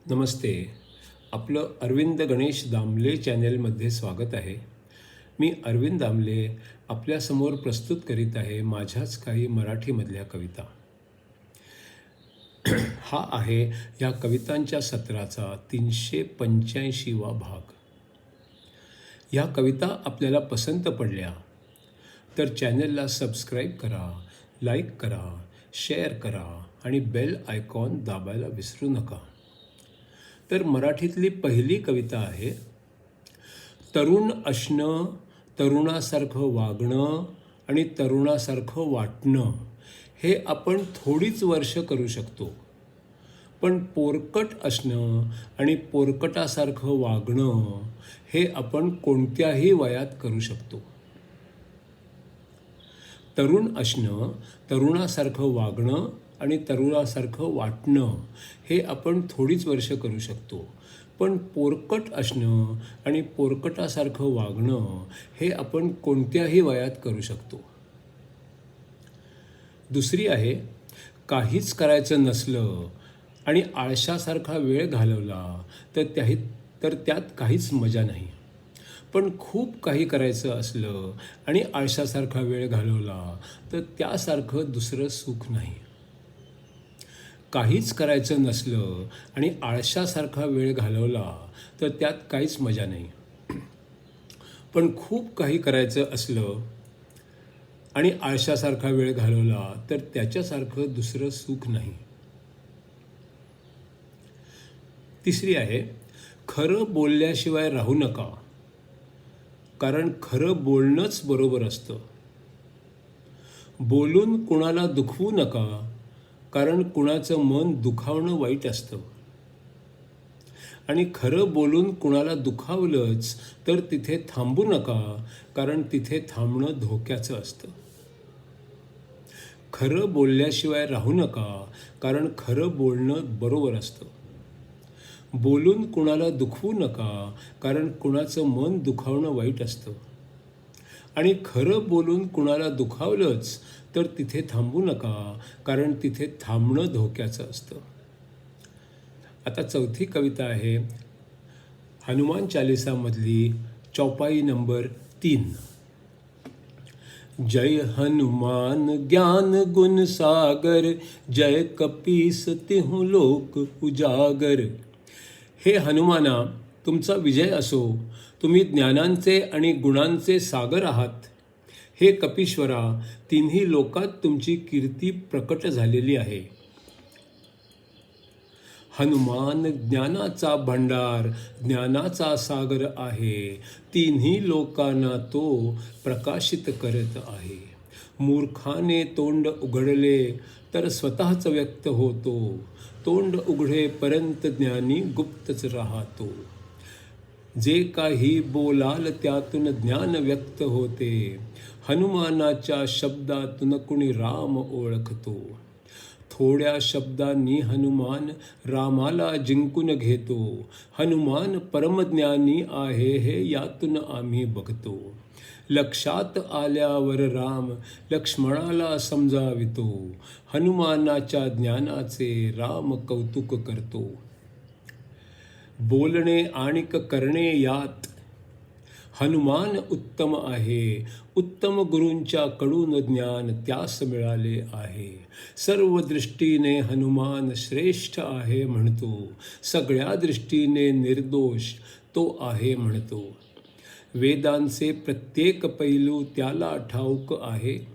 नमस्ते. आपलं अरविंद गणेश दामले चॅनेलमध्ये स्वागत आहे. मी अरविंद दामले आपल्यासमोर प्रस्तुत करीत आहे माझ्याच काही मराठीमधल्या कविता. हा आहे या कवितांच्या सत्राचा 385वा भाग. ह्या कविता आपल्याला पसंत पडल्या तर चॅनेलला सबस्क्राईब करा, लाईक करा, शेअर करा आणि बेल आयकॉन दाबायला विसरू नका. तर मराठीतली पहिली कविता आहे. तरुण असणं, तरुणासारखं वागणं आणि तरुणासारखं वाटणं हे आपण थोडीच वर्ष करू शकतो. पण पोरकट असणं आणि पोरकटासारखं वागणं हे आपण कोणत्याही वयात करू शकतो. तरुण असणं, तरुणासारखं वागणं आणि तरुणासारखं वाटणं हे आपण थोडीच वर्ष करू शकतो. पण पोरकट असणं आणि पोरकटासारखं वागणं हे आपण कोणत्याही वयात करू शकतो. दुसरी आहे. काहीच करायचं नसलं आणि आळशासारखा वेळ घालवला तर त्यात काहीच मजा नाही. पण खूप काही करायचं असलं आणि आळशासारखा वेळ घालवला तर त्यासारखं दुसरं सुख नाही. काहीच करायचं नसलं आणि आळशासारखा वेळ घालवला तर त्यात काहीच मजा नाही. पण खूप काही करायचं असलं आणि आळशासारखा वेळ घालवला तर त्याच्यासारखं दुसरं सुख नाही. तिसरी आहे. खरं बोलल्याशिवाय राहू नका, कारण खरं बोलणंच बरोबर असतं. बोलून कुणाला दुखवू नका, कारण कुणाचं मन दुखावणं वाईट असतं. आणि खरं बोलून कुणाला दुखावलंच तर तिथे थांबू नका, कारण तिथे थांबणं धोक्याचं असतं. खरं बोलल्याशिवाय राहू नका, कारण खरं बोलणं बरोबर असतं. बोलून कुणाला दुखवू नका, कारण कुणाचं मन दुखावणं वाईट असतं. आणि खरं बोलून कुणाला दुखावलंच तर तिथे थांबू नका, कारण तिथे थांबणं धोक्याचं असतं. आता चौथी कविता आहे हनुमान चालीसामधली चौपाई नंबर 3. जय हनुमान ज्ञान गुण सागर, जय कपीस तिहु लोक उजागर. हे हनुमाना, तुमचा विजय असो. तुम्ही ज्ञानांचे आणि गुणांचे सागर आहात. हे कपीश्वरा, तिन्ही लोकात तुमची कीर्ती प्रकट झालेली आहे. हनुमान ज्ञानाचा भंडार, ज्ञानाचा सागर आहे. तिन्ही लोकांना तो प्रकाशित करत आहे. मूर्खाने तोंड उघडले तर स्वतःच व्यक्त होतो. तोंड उघडेपर्यंत ज्ञानी गुप्तच राहतो. जे काही बोलाल त्यातून ज्ञान व्यक्त होते. हनुमानाच्या शब्दातून कुणी राम ओळखतो. थोड्या शब्दांनी हनुमान रामाला जिंकून घेतो. हनुमान परमज्ञानी आहे हे यातून आम्ही बघतो. लक्षात आल्यावर राम लक्ष्मणाला समजावितो. हनुमानाच्या ज्ञानाचे राम कौतुक करतो. बोलणे आणि करणे यात हनुमान उत्तम आहे. उत्तम गुरूंच्या कडून ज्ञान त्यास मिळाले आहे. सर्व दृष्टीने हनुमान श्रेष्ठ आहे म्हणतो. सगळ्या दृष्टीने निर्दोष तो आहे म्हणतो. वेदांचे प्रत्येक पैलू त्याला ठाऊक आहे.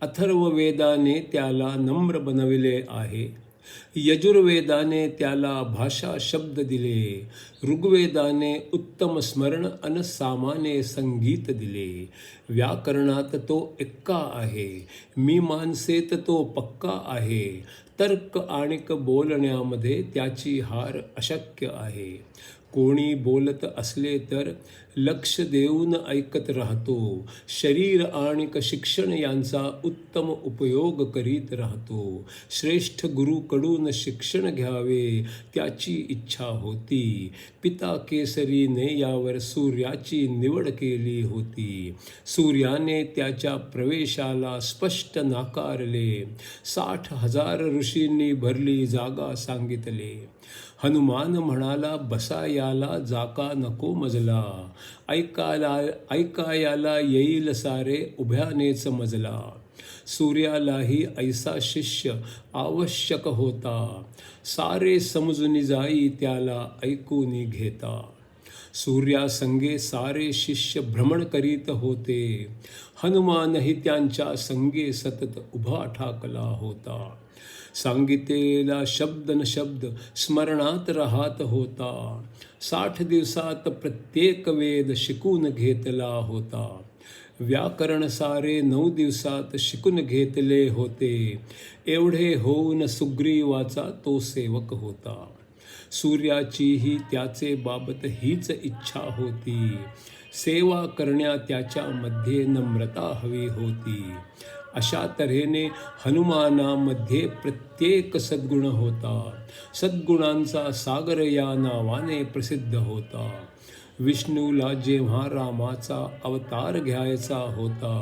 अथर्ववेदाने त्याला नम्र बनविले आहे. यजुर्वेदाने त्याला भाषा शब्द दिले. ऋग्वेदाने उत्तम स्मरण अन सामाने संगीत दिले. व्याकरणात तो एक्का आहे. मीमांसेत तो पक्का आहे. तर्क आणिक बोलण्यामध्ये त्याची हार अशक्य आहे. कोणी बोलत असले तर लक्ष देऊन ऐकत राहतो. शरीर आणिक शिक्षण यांचा उत्तम उपयोग करीत राहतो. श्रेष्ठ गुरुकडून शिक्षण घ्यावे त्याची इच्छा होती. पिता केसरीने यावर सूर्याची निवड केली होती. सूर्याने त्याच्या प्रवेशाला स्पष्ट नाकारले. 60,000 ऋषींनी भरली जागा सांगितले. हनुमान म्हणाला, बसा याला जाका नको मजला, ऐकायाला येईल सारे उभ्यानेच मजला. सूर्यालाही ऐसा शिष्य आवश्यक होता, सारे समजून जाई त्याला ऐकून घेता. सूर्यासंगे सारे शिष्य भ्रमण करीत होते, हनुमानही त्यांच्या संगे सतत उभा ठाकला होता. सांगितलेला शब्द न शब्द स्मरणात राहत होता, 60 दिवसात प्रत्येक वेद शिकून घेतला होता. व्याकरण सारे 9 दिवसात शिकून घेतले होते, एवढे होऊन सुग्रीवाचा तो सेवक होता. सूर्याचीही त्याचे बाबत हीच इच्छा होती, सेवा करण्या त्याच्यामध्ये नम्रता हवी होती. अशा तऱ्हेने हनुमानामध्ये प्रत्येक सद्गुण होता. सद्गुणांचा सागर या नावाने प्रसिद्ध होता. विष्णूला जेव्हा रामाचा अवतार घ्यायचा होता,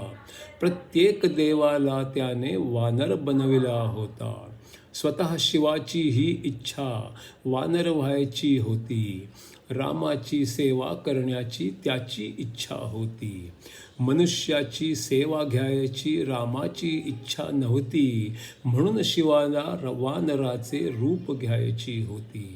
प्रत्येक देवाला त्याने वानर बनविला होता. स्वतः शिवाची ही इच्छा वानर व्हायची होती. रामाची सेवा करण्याची त्याची इच्छा होती. मनुष्याची सेवा घ्यायची रामाची इच्छा नव्हती, म्हणून शिवाला वानराचे रूप घ्यायची होती.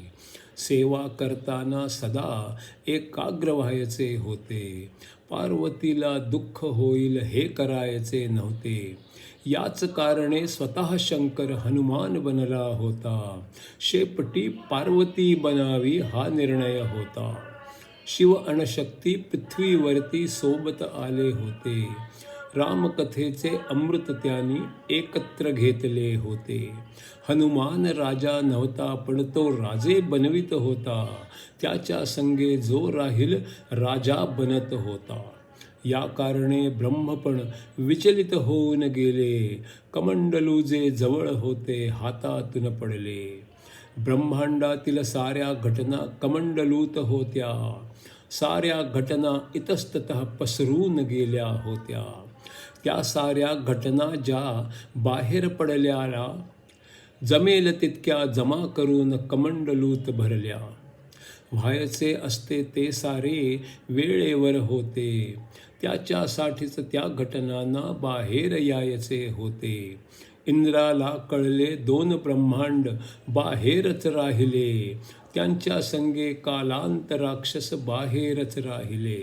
सेवा करताना सदा एकाग्र व्हायचे होते. पार्वतीला दुःख होईल हे करायचे नव्हते. याच कारणे स्वतः शंकर हनुमान बनला होता. शेपटी पार्वती बनावी हा निर्णय होता. शिव अणशक्ती पृथ्वीवरती सोबत आले होते. रामकथेचे अमृत त्यांनी एकत्र घेतले होते. हनुमान राजा नव्हता, पण तो राजे बनवित होता. त्याच्या संगे जो राहील राजा बनत होता. या कारणे ब्रह्मपण विचलित होऊन गेले. कमंडलू जे जवळ होते हातातून पडले. ब्रह्मांडातील साऱ्या घटना कमंडलूत होत्या. साऱ्या घटना इतस्ततः पसरून गेल्या होत्या. त्या साऱ्या घटना ज्या बाहेर पडल्याला जमेल तितक्या जमा करून कमंडलूत भरल्या. व्हायचे असते ते सारे वेळेवर होते. त्याच्यासाठीच त्या घटनांना बाहेर यायचे होते. इंद्राला कळले 2 ब्रह्मांड बाहेरच राहिले. त्यांच्या संगे कालांत राक्षस बाहेरच राहिले.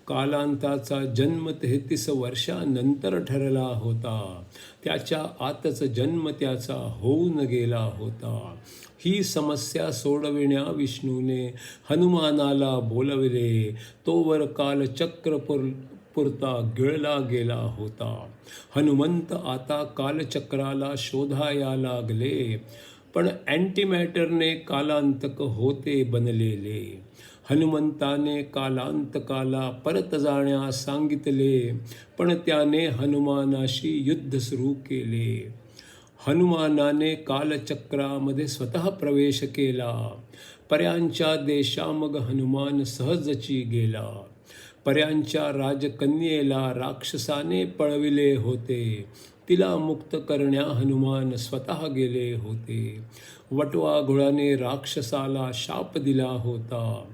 कालांताचा जन्म 33 वर्षानंतर ठरला होता. त्याच्या आतच जन्म त्याचा होऊन गेला होता. ही समस्या सोडविण्या विष्णूने हनुमानाला बोलविले. तोवर कालचक्र पुरता गिळला गेला होता. हनुमंत आता कालचक्राला शोधाया लागले, पण अँटीमॅटरने कालांतक होते बनलेले. हनुमंताने कालांतकाला परत जाण्यास सांगितले, पण त्याने हनुमानाशी युद्ध सुरू केले. हनुमानाने कालचक्रामध्ये स्वतः प्रवेश केला. पर्यांच्या देशामग हनुमान सहजची गेला. पर्यांच्या राजकन्येला राक्षसाने पळविले होते. तिला मुक्त करण्या हनुमान स्वतः गेले होते. वटवाघुळाने राक्षसाला शाप दिला होता.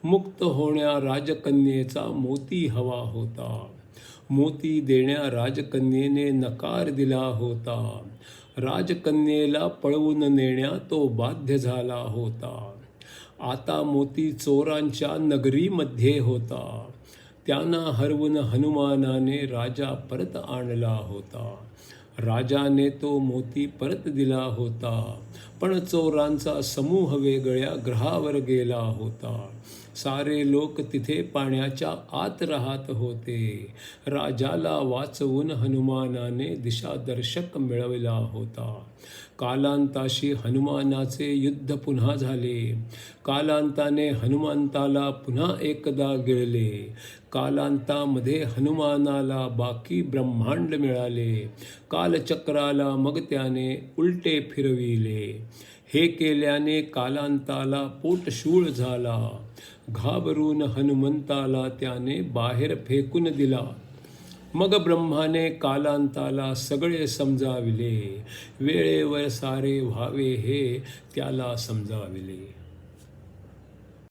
मुक्त होण्या राजकन्येचा मोती हवा होता. मोती देण्या राजकन्येने नकार दिला होता. राजकन्येला पळवून नेण्या तो बाध्य झाला होता. आता मोती चोरांच्या नगरीमध्ये होता. त्यांना हरवून हनुमानाने राजा परत आणला होता. राजाने तो मोती परत दिला होता, पण चोरांचा समूह वेगळ्या ग्रहावर गेला होता. सारे लोक तिथे पाण्याच्या आत राहत होते. राजाला वाचवून हनुमानाने दिशादर्शक मिळवला होता. कालांताशी हनुमानाचे युद्ध पुन्हा झाले. कालांताने हनुमंताला पुन्हा एकदा गिळले. कालांतामध्ये हनुमानाला बाकी ब्रह्मांड मिळाले. कालचक्राला मग त्याने उलटे फिरविले. हे केल्याने कालांताला पोटशूळ झाला. घाबरून हनुमंताला त्याने बाहेर फेकून दिला. मग ब्रह्माने कालांताला सगळे समजाविले, वेळेवर सारे व्हावे हे त्याला समजाविले.